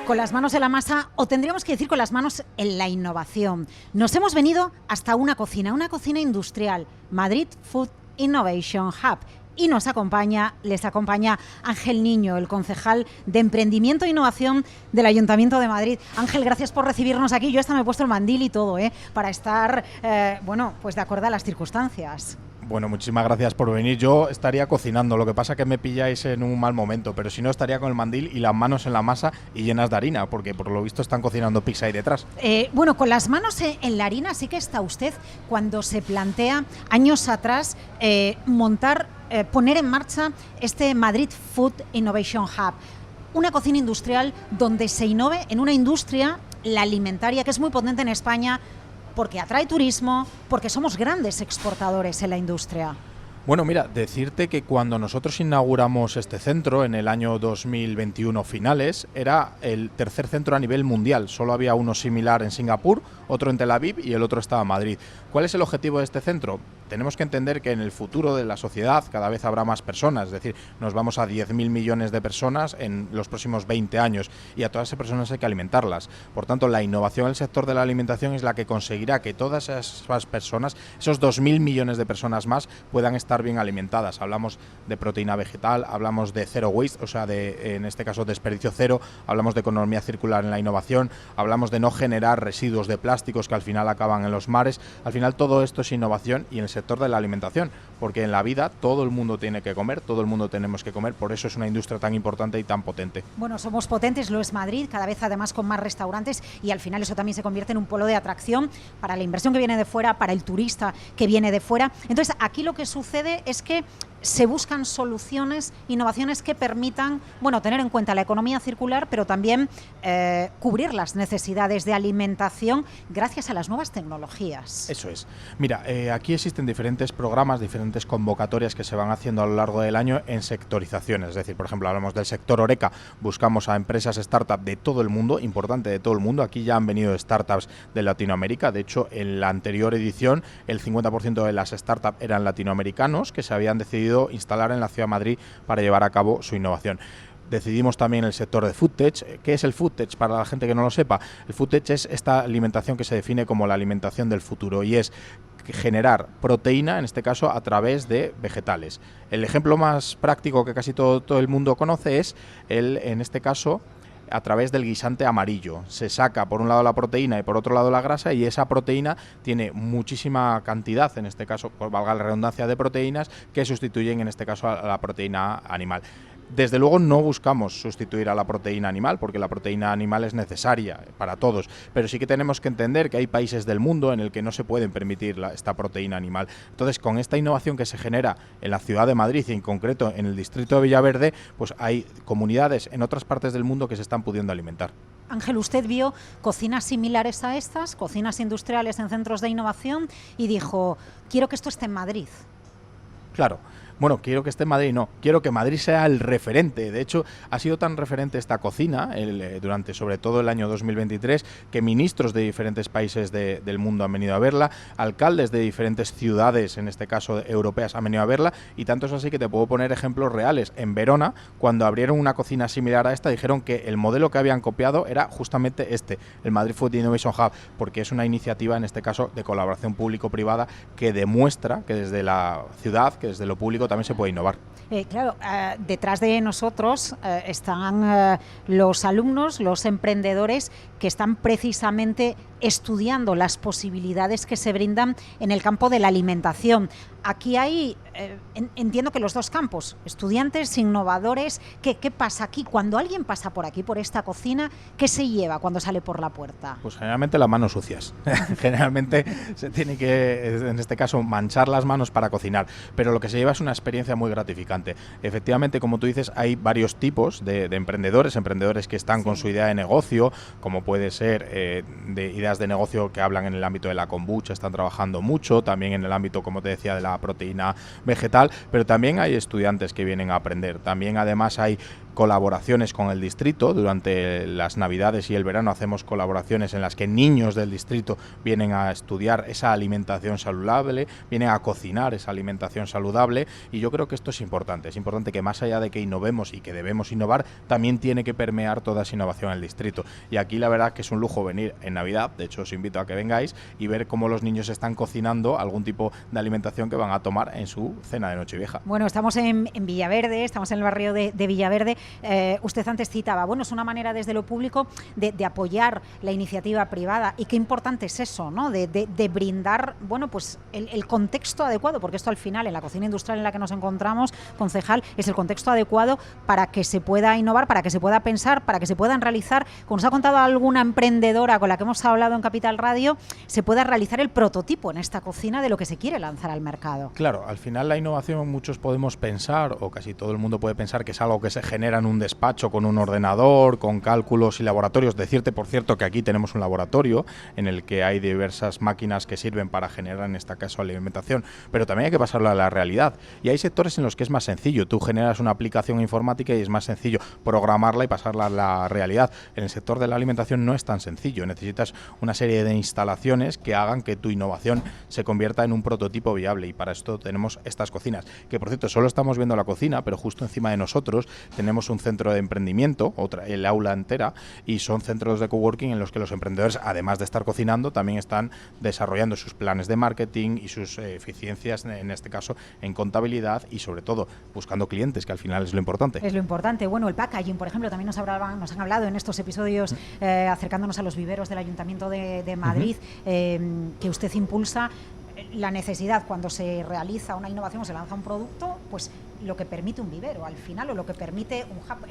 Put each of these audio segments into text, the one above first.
Con las manos en la masa, o tendríamos que decir con las manos en la innovación. Nos hemos venido hasta una cocina industrial, Madrid Food Innovation Hub. Y les acompaña Ángel Niño, el concejal de Emprendimiento e Innovación del Ayuntamiento de Madrid. Ángel, gracias por recibirnos aquí. Yo hasta me he puesto el mandil y todo, para estar, pues de acuerdo a las circunstancias. Bueno, muchísimas gracias por venir. Yo estaría cocinando, lo que pasa que me pilláis en un mal momento, pero si no estaría con el mandil y las manos en la masa y llenas de harina, porque por lo visto están cocinando pizza ahí detrás. Bueno, con las manos en la harina sí que está usted cuando se plantea años atrás poner en marcha este Madrid Food Innovation Hub, una cocina industrial donde se innove en una industria, la alimentaria, que es muy potente en España, porque atrae turismo, porque somos grandes exportadores en la industria. Bueno, mira, decirte que cuando nosotros inauguramos este centro en el año 2021 finales, era el tercer centro a nivel mundial. Solo había uno similar en Singapur, otro en Tel Aviv y el otro estaba en Madrid. ¿Cuál es el objetivo de este centro? Tenemos que entender que en el futuro de la sociedad cada vez habrá más personas, es decir, nos vamos a 10.000 millones de personas en los próximos 20 años y a todas esas personas hay que alimentarlas. Por tanto, la innovación en el sector de la alimentación es la que conseguirá que todas esas personas, esos 2.000 millones de personas más, puedan estar bien alimentadas. Hablamos de proteína vegetal, hablamos de zero waste, o sea, en este caso desperdicio cero, hablamos de economía circular en la innovación, hablamos de no generar residuos de plásticos que al final acaban en los mares. Al final todo esto es innovación y en el sector de la alimentación, porque en la vida todo el mundo tiene que comer, todo el mundo tenemos que comer, por eso es una industria tan importante y tan potente. Bueno, somos potentes, lo es Madrid, cada vez además con más restaurantes y al final eso también se convierte en un polo de atracción para la inversión que viene de fuera, para el turista que viene de fuera. Entonces, aquí lo que sucede es que se buscan soluciones, innovaciones que permitan, tener en cuenta la economía circular, pero también cubrir las necesidades de alimentación gracias a las nuevas tecnologías. Eso es. Mira, aquí existen diferentes programas, diferentes convocatorias que se van haciendo a lo largo del año en sectorizaciones. Es decir, por ejemplo, hablamos del sector Horeca, buscamos a empresas startup de todo el mundo, importante de todo el mundo. Aquí ya han venido startups de Latinoamérica. De hecho, en la anterior edición, el 50% de las startups eran latinoamericanos que se habían decidido instalar en la ciudad de Madrid para llevar a cabo su innovación. Decidimos también el sector de FoodTech. ¿Qué es el FoodTech? Para la gente que no lo sepa, el FoodTech es esta alimentación que se define como la alimentación del futuro y es generar proteína, en este caso, a través de vegetales. El ejemplo más práctico que casi todo el mundo conoce es, en este caso, a través del guisante amarillo. Se saca por un lado la proteína y por otro lado la grasa y esa proteína tiene muchísima cantidad, en este caso, pues valga la redundancia, de proteínas que sustituyen en este caso a la proteína animal. Desde luego no buscamos sustituir a la proteína animal, porque la proteína animal es necesaria para todos, pero sí que tenemos que entender que hay países del mundo en el que no se pueden permitir esta proteína animal. Entonces, con esta innovación que se genera en la ciudad de Madrid y en concreto en el distrito de Villaverde, pues hay comunidades en otras partes del mundo que se están pudiendo alimentar. Ángel, usted vio cocinas similares a estas, cocinas industriales en centros de innovación, y dijo, quiero que esto esté en Madrid. Claro. Bueno, quiero que esté en Madrid, no, quiero que Madrid sea el referente. De hecho, ha sido tan referente esta cocina durante sobre todo el año 2023 que ministros de diferentes países del mundo han venido a verla, alcaldes de diferentes ciudades, en este caso europeas, han venido a verla, y tanto es así que te puedo poner ejemplos reales. En Verona, cuando abrieron una cocina similar a esta, dijeron que el modelo que habían copiado era justamente el Madrid Food Innovation Hub, porque es una iniciativa, en este caso, de colaboración público-privada que demuestra que desde la ciudad, que desde lo público también se puede innovar. Claro, detrás de nosotros están los alumnos, los emprendedores que están precisamente estudiando las posibilidades que se brindan en el campo de la alimentación. Aquí hay, entiendo que los dos campos, estudiantes, innovadores. ¿Qué pasa aquí? Cuando alguien pasa por aquí, por esta cocina, ¿qué se lleva cuando sale por la puerta? Pues generalmente las manos sucias. Generalmente se tiene que, en este caso, manchar las manos para cocinar. Pero lo que se lleva es una experiencia muy gratificante. Efectivamente, como tú dices, hay varios tipos de emprendedores que están con su idea de negocio, como puede ser de ideas ideas de negocio que hablan en el ámbito de la kombucha, están trabajando mucho, también en el ámbito, como te decía, de la proteína vegetal, pero también hay estudiantes que vienen a aprender. También además hay colaboraciones con el distrito. Durante las navidades y el verano hacemos colaboraciones en las que niños del distrito vienen a estudiar esa alimentación saludable, vienen a cocinar esa alimentación saludable, y yo creo que esto es importante que más allá de que innovemos y que debemos innovar, también tiene que permear toda esa innovación en el distrito. Y aquí la verdad que es un lujo venir en Navidad, de hecho os invito a que vengáis y ver cómo los niños están cocinando algún tipo de alimentación que van a tomar en su cena de Nochevieja. Bueno, estamos en Villaverde, estamos en el barrio de Villaverde. Usted antes citaba, bueno, es una manera desde lo público de apoyar la iniciativa privada, y qué importante es eso, ¿no? De brindar, bueno, pues el contexto adecuado, porque esto al final en la cocina industrial en la que nos encontramos, concejal, es el contexto adecuado para que se pueda innovar, para que se pueda pensar, para que se puedan realizar, como nos ha contado alguna emprendedora con la que hemos hablado en Capital Radio, se pueda realizar el prototipo en esta cocina de lo que se quiere lanzar al mercado. Claro, al final la innovación muchos podemos pensar, o casi todo el mundo puede pensar, que es algo que se genera en un despacho con un ordenador, con cálculos y laboratorios. Decirte, por cierto, que aquí tenemos un laboratorio en el que hay diversas máquinas que sirven para generar, en este caso, alimentación, pero también hay que pasarlo a la realidad. Y hay sectores en los que es más sencillo. Tú generas una aplicación informática y es más sencillo programarla y pasarla a la realidad. En el sector de la alimentación no es tan sencillo. Necesitas una serie de instalaciones que hagan que tu innovación se convierta en un prototipo viable, y para esto tenemos estas cocinas, que por cierto solo estamos viendo la cocina, pero justo encima de nosotros tenemos un centro de emprendimiento, el aula entera, y son centros de coworking en los que los emprendedores, además de estar cocinando, también están desarrollando sus planes de marketing y sus eficiencias, en este caso en contabilidad, y sobre todo buscando clientes, que al final es lo importante. Es lo importante. Bueno, el packaging, por ejemplo, también nos han hablado en estos episodios, acercándonos a los viveros del Ayuntamiento de Madrid, que usted impulsa. La necesidad, cuando se realiza una innovación o se lanza un producto, pues lo que permite un vivero al final, o lo que permite un hub.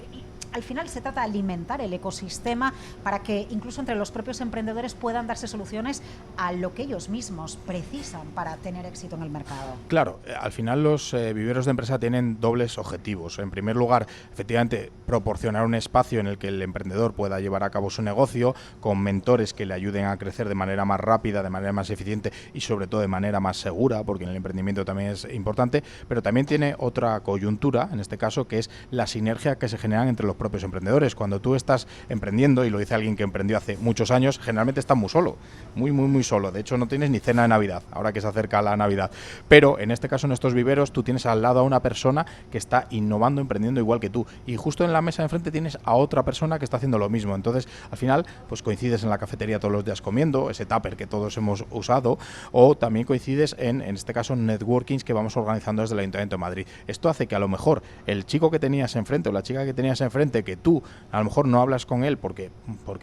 Al final se trata de alimentar el ecosistema para que incluso entre los propios emprendedores puedan darse soluciones a lo que ellos mismos precisan para tener éxito en el mercado. Claro, al final los viveros de empresa tienen dobles objetivos. En primer lugar, efectivamente, proporcionar un espacio en el que el emprendedor pueda llevar a cabo su negocio, con mentores que le ayuden a crecer de manera más rápida, de manera más eficiente y sobre todo de manera más segura, porque en el emprendimiento también es importante, pero también tiene otra coyuntura, en este caso, que es la sinergia que se generan entre los propios emprendedores. Cuando tú estás emprendiendo, y lo dice alguien que emprendió hace muchos años, generalmente estás muy solo, muy solo. De hecho, no tienes ni cena de Navidad, ahora que se acerca la Navidad. Pero en este caso, en estos viveros, tú tienes al lado a una persona que está innovando, emprendiendo igual que tú, y justo en la mesa de enfrente tienes a otra persona que está haciendo lo mismo. Entonces, al final, pues coincides en la cafetería todos los días comiendo, ese tupper que todos hemos usado, o también coincides en este caso, networkings que vamos organizando desde el Ayuntamiento de Madrid. Esto hace que a lo mejor el chico que tenías enfrente o la chica que tenías enfrente, que tú a lo mejor no hablas con él porque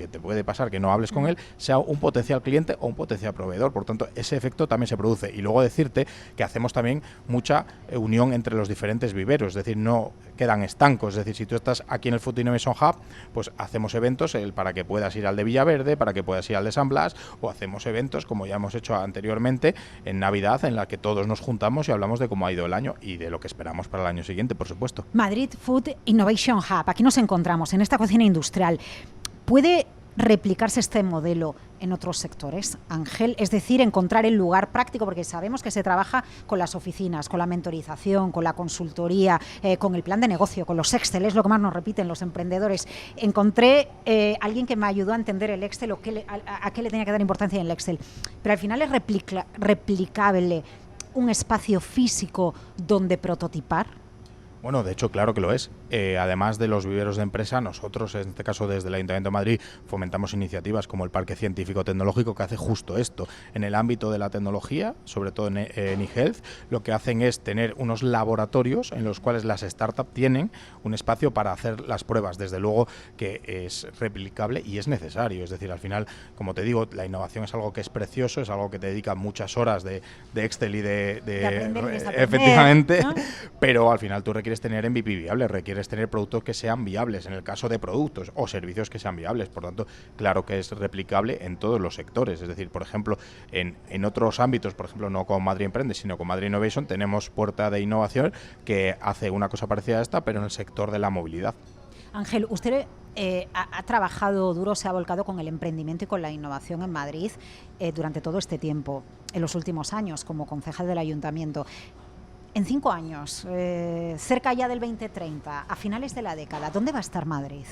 te puede pasar que no hables con él, sea un potencial cliente o un potencial proveedor. Por tanto, ese efecto también se produce. Y luego decirte que hacemos también mucha unión entre los diferentes viveros, es decir, no quedan estancos. Es decir, si tú estás aquí en el Food Innovation Hub, pues hacemos eventos para que puedas ir al de Villaverde, para que puedas ir al de San Blas, o hacemos eventos, como ya hemos hecho anteriormente, en Navidad, en la que todos nos juntamos y hablamos de cómo ha ido el año y de lo que esperamos para el año siguiente, por supuesto. Madrid Food Innovation Hub, aquí nos encontramos, en esta cocina industrial. ¿Puede replicarse este modelo en otros sectores, Ángel? Es decir, encontrar el lugar práctico, porque sabemos que se trabaja con las oficinas, con la mentorización, con la consultoría, con el plan de negocio, con los Excel, es lo que más nos repiten los emprendedores. Encontré alguien que me ayudó a entender el Excel, o a qué le tenía que dar importancia en el Excel, pero al final es replicable un espacio físico donde prototipar. Bueno, de hecho, claro que lo es. Además de los viveros de empresa, nosotros, en este caso desde el Ayuntamiento de Madrid, fomentamos iniciativas como el Parque Científico Tecnológico, que hace justo esto. En el ámbito de la tecnología, sobre todo en eHealth, lo que hacen es tener unos laboratorios en los cuales las startups tienen un espacio para hacer las pruebas. Desde luego que es replicable y es necesario. Es decir, al final, como te digo, la innovación es algo que es precioso, es algo que te dedica muchas horas de Excel y de aprender, efectivamente, ¿no? Pero al final tú requieres tener MVP viables, requieres tener productos que sean viables, en el caso de productos, o servicios que sean viables. Por tanto, claro que es replicable en todos los sectores. Es decir, por ejemplo, en otros ámbitos, por ejemplo, no con Madrid Emprende, sino con Madrid Innovation, tenemos Puerta de Innovación, que hace una cosa parecida a esta, pero en el sector de la movilidad. Ángel, usted ha trabajado duro, se ha volcado con el emprendimiento y con la innovación en Madrid durante todo este tiempo, en los últimos años, como concejal del Ayuntamiento. En 5 años, cerca ya del 2030, a finales de la década, ¿dónde va a estar Madrid?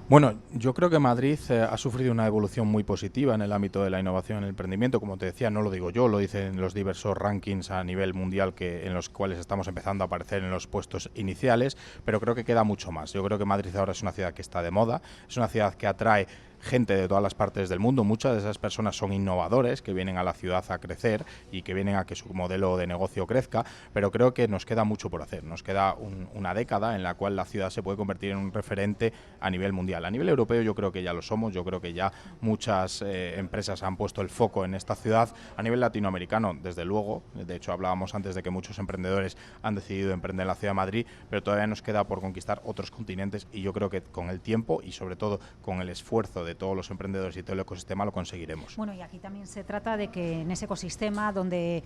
Bueno, yo creo que Madrid ha sufrido una evolución muy positiva en el ámbito de la innovación y el emprendimiento. Como te decía, no lo digo yo, lo dicen los diversos rankings a nivel mundial en los cuales estamos empezando a aparecer en los puestos iniciales, pero creo que queda mucho más. Yo creo que Madrid ahora es una ciudad que está de moda, es una ciudad que atrae gente de todas las partes del mundo. Muchas de esas personas son innovadores que vienen a la ciudad a crecer y que vienen a que su modelo de negocio crezca, pero creo que nos queda mucho por hacer. Nos queda una década en la cual la ciudad se puede convertir en un referente a nivel mundial. A nivel europeo yo creo que ya lo somos, yo creo que ya muchas empresas han puesto el foco en esta ciudad. A nivel latinoamericano, desde luego, de hecho hablábamos antes de que muchos emprendedores han decidido emprender en la ciudad de Madrid, pero todavía nos queda por conquistar otros continentes y yo creo que con el tiempo y sobre todo con el esfuerzo de todos los emprendedores y todo el ecosistema lo conseguiremos. Bueno, y aquí también se trata de que en ese ecosistema donde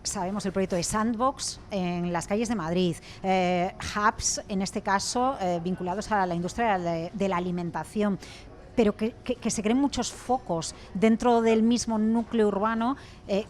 sabemos el proyecto de Sandbox en las calles de Madrid, hubs en este caso vinculados a la industria de la alimentación, pero que se creen muchos focos dentro del mismo núcleo urbano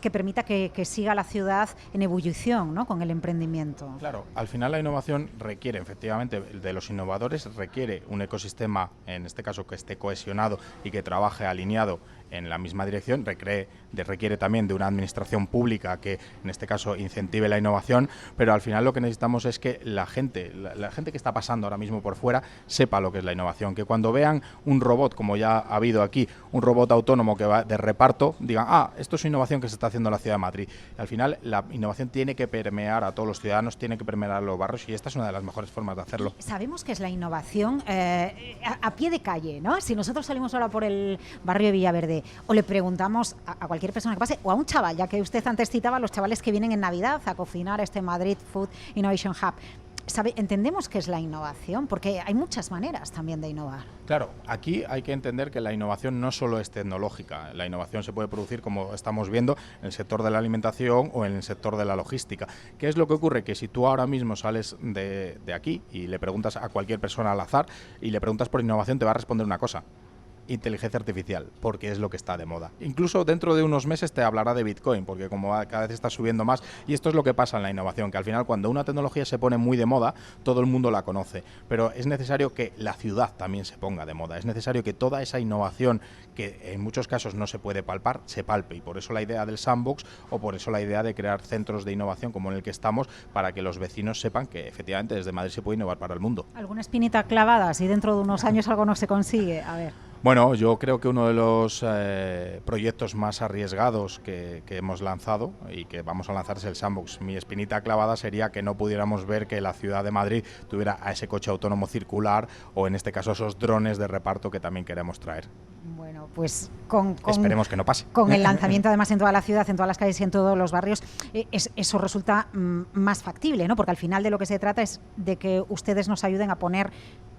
que permita que siga la ciudad en ebullición, ¿no?, con el emprendimiento. Claro, al final la innovación requiere, efectivamente, de los innovadores, requiere un ecosistema, en este caso, que esté cohesionado y que trabaje alineado en la misma dirección, requiere también de una administración pública que, en este caso, incentive la innovación, pero al final lo que necesitamos es que la gente que está pasando ahora mismo por fuera sepa lo que es la innovación, que cuando vean un robot, como ya ha habido aquí, un robot autónomo que va de reparto, digan, esto es innovación que se está haciendo en la ciudad de Madrid. Y al final la innovación tiene que permear a todos los ciudadanos, tiene que permear a los barrios y esta es una de las mejores formas de hacerlo. Sabemos que es la innovación a pie de calle, ¿no? Si nosotros salimos ahora por el barrio de Villaverde o le preguntamos a cualquier persona que pase o a un chaval, ya que usted antes citaba a los chavales que vienen en Navidad a cocinar este Madrid Food Innovation Hub, entendemos qué es la innovación, porque hay muchas maneras también de innovar. Claro, aquí hay que entender que la innovación no solo es tecnológica, la innovación se puede producir, como estamos viendo, en el sector de la alimentación o en el sector de la logística. ¿Qué es lo que ocurre? Que si tú ahora mismo sales de aquí y le preguntas a cualquier persona al azar y le preguntas por innovación, te va a responder una cosa: inteligencia artificial, porque es lo que está de moda. Incluso dentro de unos meses te hablará de Bitcoin, porque como cada vez está subiendo más, y esto es lo que pasa en la innovación, que al final cuando una tecnología se pone muy de moda, todo el mundo la conoce, pero es necesario que la ciudad también se ponga de moda, es necesario que toda esa innovación, que en muchos casos no se puede palpar, se palpe, y por eso la idea del Sandbox, o por eso la idea de crear centros de innovación como en el que estamos, para que los vecinos sepan que efectivamente desde Madrid se puede innovar para el mundo. ¿Alguna espinita clavada si dentro de unos años algo no se consigue? A ver. Bueno, yo creo que uno de los proyectos más arriesgados que hemos lanzado y que vamos a lanzar es el Sandbox. Mi espinita clavada sería que no pudiéramos ver que la ciudad de Madrid tuviera a ese coche autónomo circular o en este caso esos drones de reparto que también queremos traer. Bueno, pues esperemos que no pase. Con el lanzamiento además en toda la ciudad, en todas las calles y en todos los barrios, eso resulta más factible, ¿no? Porque al final de lo que se trata es de que ustedes nos ayuden a poner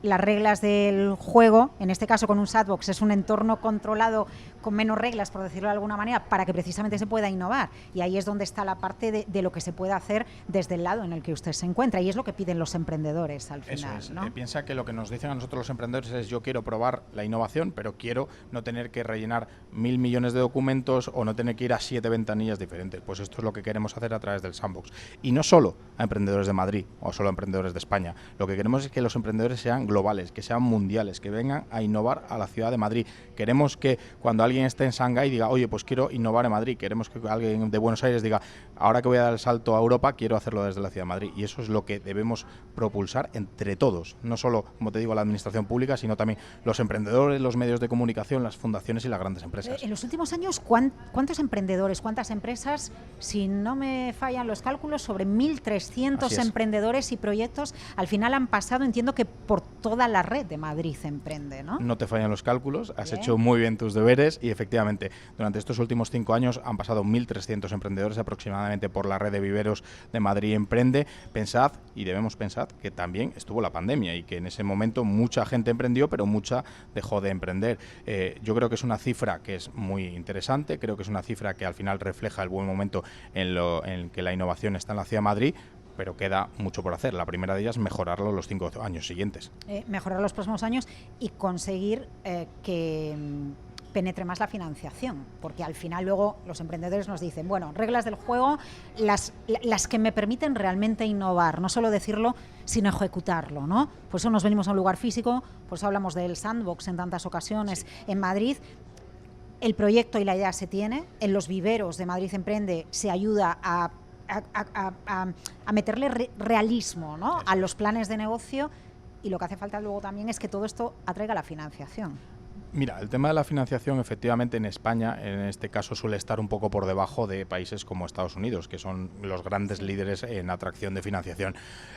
las reglas del juego, en este caso con un Sandbox, es un entorno controlado con menos reglas, por decirlo de alguna manera, para que precisamente se pueda innovar. Y ahí es donde está la parte de lo que se puede hacer desde el lado en el que usted se encuentra. Y es lo que piden los emprendedores al final. Eso es, ¿no? Piensa que lo que nos dicen a nosotros los emprendedores es: yo quiero probar la innovación, pero quiero no tener que rellenar 1.000 millones de documentos o no tener que ir a 7 ventanillas diferentes. Pues esto es lo que queremos hacer a través del Sandbox. Y no solo a emprendedores de Madrid o solo a emprendedores de España. Lo que queremos es que los emprendedores sean globales, que sean mundiales, que vengan a innovar a la ciudad de Madrid. Queremos que cuando alguien esté en Shanghái diga: oye, pues quiero innovar en Madrid. Queremos que alguien de Buenos Aires diga: ahora que voy a dar el salto a Europa, quiero hacerlo desde la ciudad de Madrid. Y eso es lo que debemos propulsar entre todos, no solo, como te digo, la administración pública, sino también los emprendedores, los medios de comunicación, las fundaciones y las grandes empresas. En los últimos años, ¿cuántos emprendedores, cuántas empresas, si no me fallan los cálculos, sobre 1.300 emprendedores y proyectos al final han pasado, entiendo que por toda la red de Madrid Emprende, ¿no? No te fallan los cálculos, has hecho muy bien tus deberes y efectivamente durante estos últimos 5 años han pasado 1.300 emprendedores aproximadamente por la red de viveros de Madrid Emprende. Pensad, y debemos pensar, que también estuvo la pandemia y que en ese momento mucha gente emprendió, pero mucha dejó de emprender. Yo creo que es una cifra que es muy interesante, creo que es una cifra que al final refleja el buen momento en que la innovación está en la ciudad de Madrid. pero queda mucho por hacer. La primera de ellas, mejorarlo los 5 años siguientes. Mejorar los próximos años y conseguir que penetre más la financiación, porque al final luego los emprendedores nos dicen, bueno, reglas del juego, las que me permiten realmente innovar, no solo decirlo, sino ejecutarlo, ¿no? Por eso nos venimos a un lugar físico, por eso hablamos del sandbox en tantas ocasiones en Madrid. El proyecto y la idea se tiene, en los viveros de Madrid Emprende se ayuda a meterle realismo, ¿no?, a los planes de negocio, y lo que hace falta luego también es que todo esto atraiga la financiación. Mira, el tema de la financiación, efectivamente, en España, en este caso, suele estar un poco por debajo de países como Estados Unidos, que son los grandes líderes en atracción de financiación.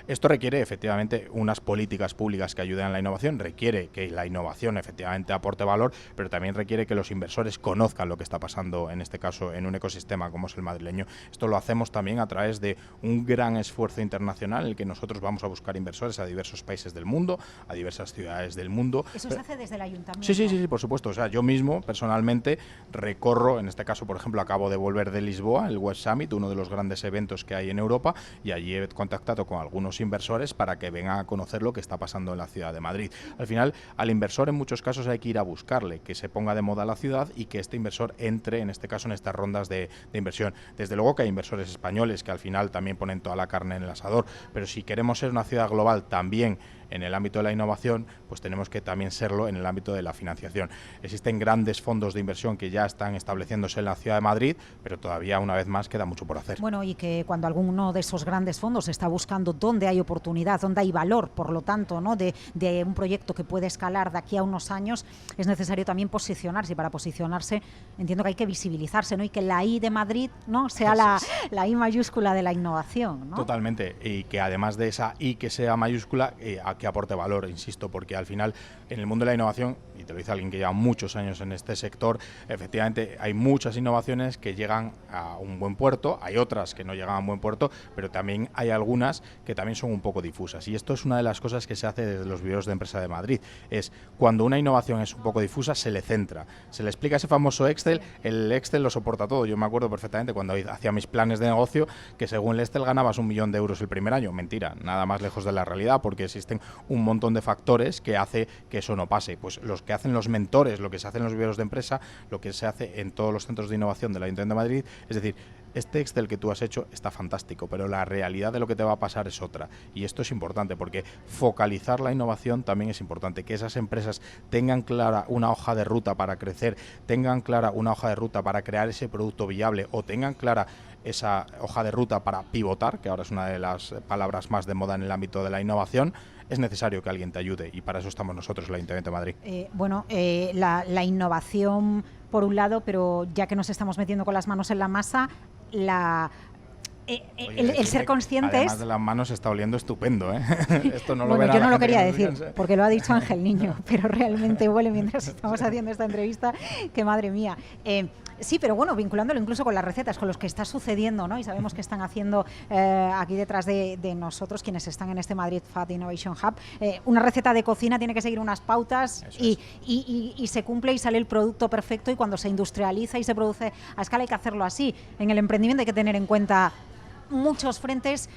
Esto requiere, efectivamente, unas políticas públicas que ayuden a la innovación, requiere que la innovación, efectivamente, aporte valor, pero también requiere que los inversores conozcan lo que está pasando, en este caso, en un ecosistema como es el madrileño. Esto lo hacemos también a través de un gran esfuerzo internacional en el que nosotros vamos a buscar inversores a diversos países del mundo, a diversas ciudades del mundo. ¿Eso se hace desde el ayuntamiento? Sí, por supuesto. O sea, yo mismo, personalmente, recorro, en este caso, por ejemplo, acabo de volver de Lisboa, el Web Summit, uno de los grandes eventos que hay en Europa, y allí he contactado con algunos inversores para que vengan a conocer lo que está pasando en la ciudad de Madrid. Al final, al inversor en muchos casos hay que ir a buscarle, que se ponga de moda la ciudad y que este inversor entre, en este caso, en estas rondas de inversión. Desde luego que hay inversores españoles que al final también ponen toda la carne en el asador, pero si queremos ser una ciudad global también en el ámbito de la innovación, pues tenemos que también serlo en el ámbito de la financiación. Existen grandes fondos de inversión que ya están estableciéndose en la ciudad de Madrid, pero todavía, una vez más, queda mucho por hacer. Bueno, y que cuando alguno de esos grandes fondos está buscando dónde hay oportunidad, dónde hay valor, por lo tanto, ¿no?, de un proyecto que puede escalar de aquí a unos años, es necesario también posicionarse, y para posicionarse entiendo que hay que visibilizarse, ¿no?, y que la I de Madrid, ¿no?, sea la I mayúscula de la innovación, ¿no? Totalmente, y que además de esa I que sea mayúscula, que aporte valor, insisto, porque al final en el mundo de la innovación, y te lo dice alguien que lleva muchos años en este sector, efectivamente hay muchas innovaciones que llegan a un buen puerto, hay otras que no llegan a un buen puerto, pero también hay algunas que también son un poco difusas, y esto es una de las cosas que se hace desde los viveros de empresa de Madrid, es cuando una innovación es un poco difusa, se le centra, se le explica ese famoso Excel, el Excel lo soporta todo. Yo me acuerdo perfectamente cuando hacía mis planes de negocio que según el Excel ganabas 1 millón de euros el primer año. Mentira, nada más lejos de la realidad, porque existen un montón de factores que hace que eso no pase. Pues los que hacen los mentores, lo que se hace en los viveros de empresa, lo que se hace en todos los centros de innovación del Ayuntamiento de Madrid, es decir, este Excel que tú has hecho está fantástico, pero la realidad de lo que te va a pasar es otra. Y esto es importante porque focalizar la innovación también es importante, que esas empresas tengan clara una hoja de ruta para crecer, tengan clara una hoja de ruta para crear ese producto viable, o tengan clara esa hoja de ruta para pivotar, que ahora es una de las palabras más de moda en el ámbito de la innovación. Es necesario que alguien te ayude, y para eso estamos nosotros, el Ayuntamiento de Madrid. La innovación por un lado, pero ya que nos estamos metiendo con las manos en la masa, el ser conscientes. Además de las manos está oliendo estupendo, ¿eh? Esto no lo bueno, verá yo no la lo gente quería que nos decir, piense. porque lo ha dicho Ángel Niño, pero realmente huele mientras estamos haciendo esta entrevista, que madre mía. Sí, pero bueno, vinculándolo incluso con las recetas, con los que está sucediendo, ¿no? Y sabemos que están haciendo aquí detrás de nosotros, quienes están en este Madrid Fat Innovation Hub, una receta de cocina tiene que seguir unas pautas y se cumple y sale el producto perfecto, y cuando se industrializa y se produce a escala hay que hacerlo así. En el emprendimiento hay que tener en cuenta muchos frentes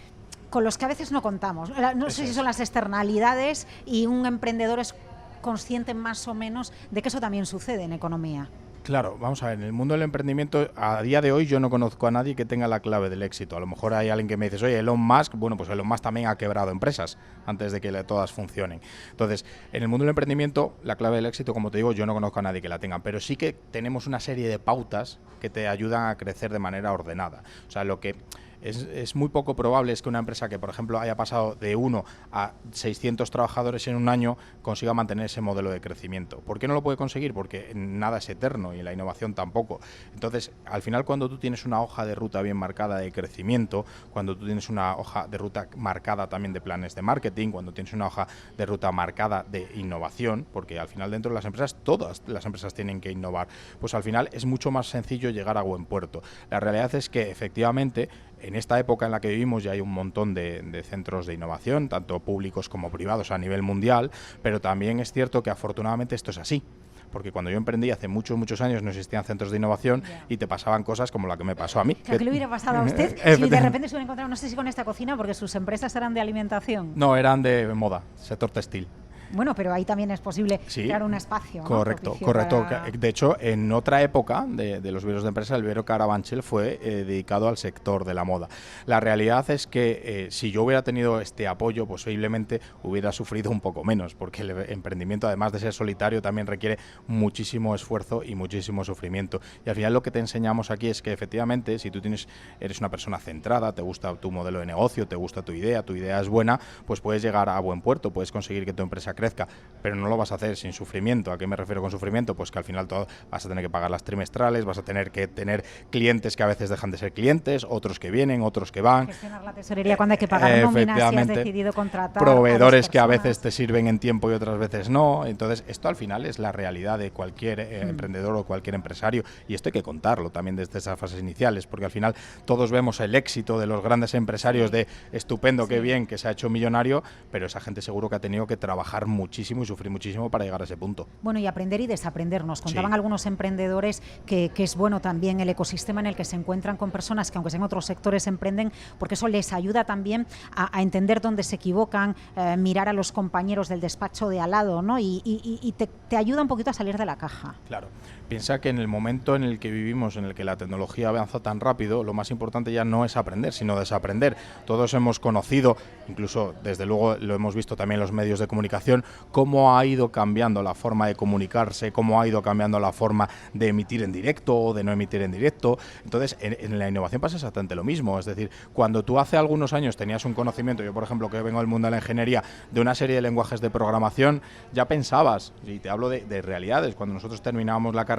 con los que a veces no contamos. No sé si son las externalidades, y un emprendedor es consciente más o menos de que eso también sucede en economía. Claro, vamos a ver, en el mundo del emprendimiento, a día de hoy yo no conozco a nadie que tenga la clave del éxito. A lo mejor hay alguien que me dice, oye, Elon Musk, bueno, pues Elon Musk también ha quebrado empresas antes de que todas funcionen. Entonces, en el mundo del emprendimiento, la clave del éxito, como te digo, yo no conozco a nadie que la tenga, pero sí que tenemos una serie de pautas que te ayudan a crecer de manera ordenada. O sea, lo que es muy poco probable es que una empresa que, por ejemplo, haya pasado de 1 a 600 trabajadores en un año consiga mantener ese modelo de crecimiento. ¿Por qué no lo puede conseguir? Porque nada es eterno y la innovación tampoco. Entonces, al final, cuando tú tienes una hoja de ruta bien marcada de crecimiento, cuando tú tienes una hoja de ruta marcada también de planes de marketing, cuando tienes una hoja de ruta marcada de innovación, porque al final dentro de las empresas, todas las empresas tienen que innovar, pues al final es mucho más sencillo llegar a buen puerto. La realidad es que efectivamente en esta época en la que vivimos ya hay un montón de centros de innovación, tanto públicos como privados a nivel mundial, pero también es cierto que afortunadamente esto es así. porque cuando yo emprendí hace muchos años no existían centros de innovación y te pasaban cosas como la que me pasó a mí. ¿Qué le hubiera pasado a usted si de repente se hubiera encontrado, no sé si con esta cocina, porque sus empresas eran de alimentación? No, eran de moda, sector textil. Bueno, pero ahí también es posible crear un espacio, ¿no? Correcto. Para... De hecho, en otra época de los vivieros de empresa, el vivero Carabanchel fue dedicado al sector de la moda. La realidad es que si yo hubiera tenido este apoyo, posiblemente hubiera sufrido un poco menos, porque el emprendimiento, además de ser solitario, también requiere muchísimo esfuerzo y muchísimo sufrimiento. Y al final lo que te enseñamos aquí es que efectivamente, si tú eres una persona centrada, te gusta tu modelo de negocio, te gusta tu idea es buena, pues puedes llegar a buen puerto, puedes conseguir que tu empresa crezca, pero no lo vas a hacer sin sufrimiento. ¿A qué me refiero con sufrimiento? Pues que al final vas a tener que pagar las trimestrales, vas a tener que tener clientes que a veces dejan de ser clientes, otros que vienen, otros que van. Gestionar la tesorería cuando hay que pagar nóminas, si has decidido contratar proveedores que a veces te sirven en tiempo y otras veces no. Entonces, esto al final es la realidad de cualquier emprendedor o cualquier empresario, y esto hay que contarlo también desde esas fases iniciales, porque al final todos vemos el éxito de los grandes empresarios de estupendo, qué bien, que se ha hecho millonario, pero esa gente seguro que ha tenido que trabajar muchísimo y sufrir muchísimo para llegar a ese punto. Bueno, y aprender y desaprender. Nos contaban algunos emprendedores que es bueno también el ecosistema en el que se encuentran con personas que, aunque sean otros sectores, emprenden, porque eso les ayuda también a entender dónde se equivocan, mirar a los compañeros del despacho de al lado, ¿no? Y te ayuda un poquito a salir de la caja. Claro. Piensa que en el momento en el que vivimos, en el que la tecnología avanza tan rápido, lo más importante ya no es aprender, sino desaprender. Todos hemos conocido, incluso desde luego lo hemos visto también en los medios de comunicación, cómo ha ido cambiando la forma de comunicarse, cómo ha ido cambiando la forma de emitir en directo o de no emitir en directo. Entonces, en la innovación pasa exactamente lo mismo. Es decir, cuando tú hace algunos años tenías un conocimiento, yo por ejemplo que vengo del mundo de la ingeniería, de una serie de lenguajes de programación, ya pensabas, y te hablo de realidades, cuando nosotros terminábamos la carrera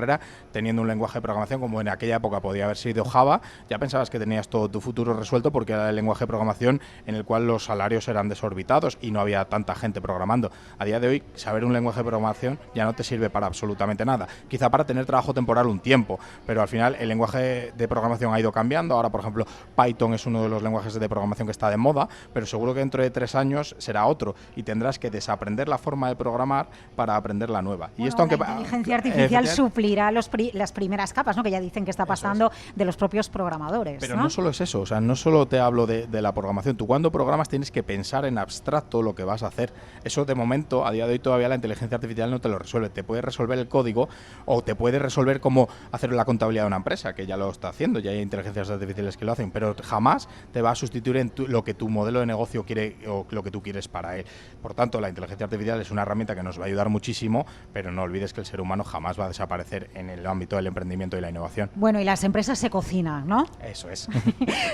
teniendo un lenguaje de programación como en aquella época podía haber sido Java, ya pensabas que tenías todo tu futuro resuelto porque era el lenguaje de programación en el cual los salarios eran desorbitados y no había tanta gente programando. A día de hoy, saber un lenguaje de programación ya no te sirve para absolutamente nada. Quizá para tener trabajo temporal un tiempo, pero al final el lenguaje de programación ha ido cambiando. Ahora, por ejemplo, Python es uno de los lenguajes de programación que está de moda, pero seguro que dentro de 3 años será otro y tendrás que desaprender la forma de programar para aprender la nueva. Bueno, y esto, aunque la inteligencia artificial suplirá las primeras capas, ¿no? Que ya dicen que está pasando de los propios programadores. Pero no solo es eso, o sea, no solo te hablo de la programación. Tú cuando programas tienes que pensar en abstracto lo que vas a hacer. Eso de momento, a día de hoy todavía la inteligencia artificial no te lo resuelve. Te puede resolver el código o te puede resolver cómo hacer la contabilidad de una empresa, que ya lo está haciendo, ya hay inteligencias artificiales que lo hacen, pero jamás te va a sustituir en lo que tu modelo de negocio quiere o lo que tú quieres para él. Por tanto, la inteligencia artificial es una herramienta que nos va a ayudar muchísimo, pero no olvides que el ser humano jamás va a desaparecer en el ámbito del emprendimiento y la innovación. Bueno, y las empresas se cocinan, ¿no? Eso es.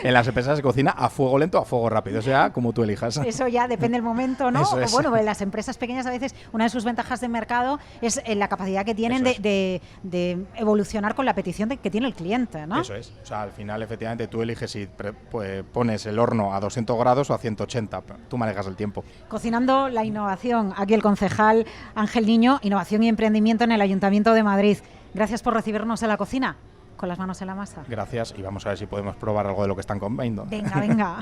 En las empresas se cocina a fuego lento, a fuego rápido, o sea, como tú elijas. Eso ya depende del momento, ¿no? Eso es. O bueno, en las empresas pequeñas a veces una de sus ventajas de mercado es la capacidad que tienen de evolucionar con la petición que tiene el cliente, ¿no? Eso es. O sea, al final, efectivamente, tú eliges si pones el horno a 200 grados o a 180. Tú manejas el tiempo. Cocinando la innovación. Aquí el concejal Ángel Niño, Innovación y Emprendimiento en el Ayuntamiento de Madrid. Gracias por recibirnos en la cocina, con las manos en la masa. Gracias, y vamos a ver si podemos probar algo de lo que están comiendo. Venga, venga.